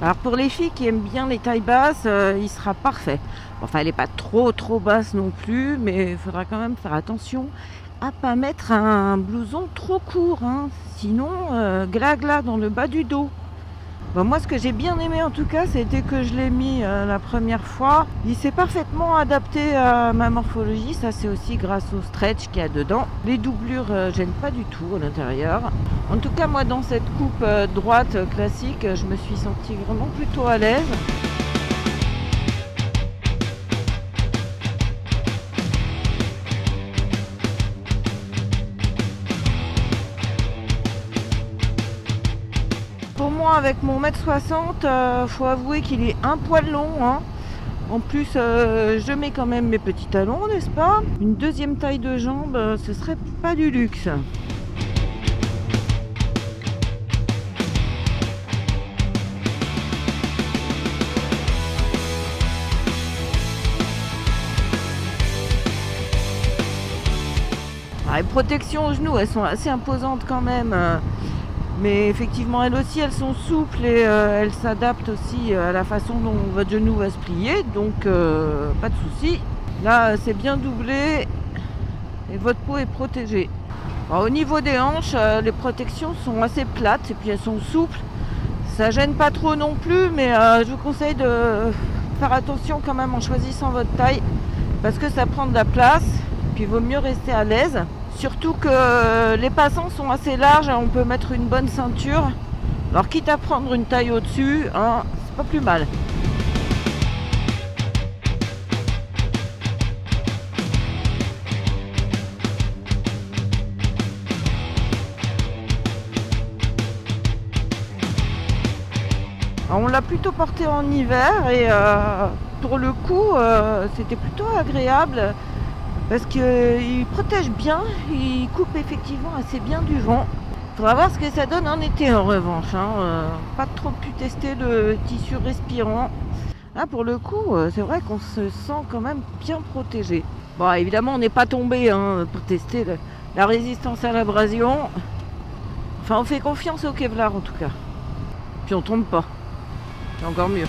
Alors pour les filles qui aiment bien les tailles basses, il sera parfait. Enfin, elle n'est pas trop basse non plus, mais il faudra quand même faire attention à pas mettre un blouson trop court, hein. Sinon, glas dans le bas du dos. Bon, moi, ce que j'ai bien aimé en tout cas, c'était que je l'ai mis la première fois. Il s'est parfaitement adapté à ma morphologie. Ça, c'est aussi grâce au stretch qu'il y a dedans. Les doublures gênent pas du tout à l'intérieur. En tout cas, moi, dans cette coupe droite classique, je me suis sentie vraiment plutôt à l'aise. Pour moi, avec mon 1m60, faut avouer qu'il est un poil long, hein. En plus, je mets quand même mes petits talons, n'est-ce pas? Une deuxième taille de jambe, ce serait pas du luxe. Les protections aux genoux, elles sont assez imposantes quand même. Mais effectivement, elles aussi, elles sont souples et elles s'adaptent aussi à la façon dont votre genou va se plier. Donc, pas de souci. Là, c'est bien doublé et votre peau est protégée. Alors, au niveau des hanches, les protections sont assez plates et puis elles sont souples. Ça gêne pas trop non plus, mais je vous conseille de faire attention quand même en choisissant votre taille parce que ça prend de la place. Puis il vaut mieux rester à l'aise. Surtout que les passants sont assez larges, on peut mettre une bonne ceinture. Alors quitte à prendre une taille au-dessus, hein, c'est pas plus mal. Alors, on l'a plutôt porté en hiver et pour le coup c'était plutôt agréable. Parce qu'il protège bien, il coupe effectivement assez bien du vent. Il faudra voir ce que ça donne en été en revanche, hein. Pas trop pu tester le tissu respirant. Là pour le coup, c'est vrai qu'on se sent quand même bien protégé. Bon, évidemment on n'est pas tombé hein, pour tester la résistance à l'abrasion. Enfin on fait confiance au Kevlar en tout cas. Puis on tombe pas. C'est encore mieux.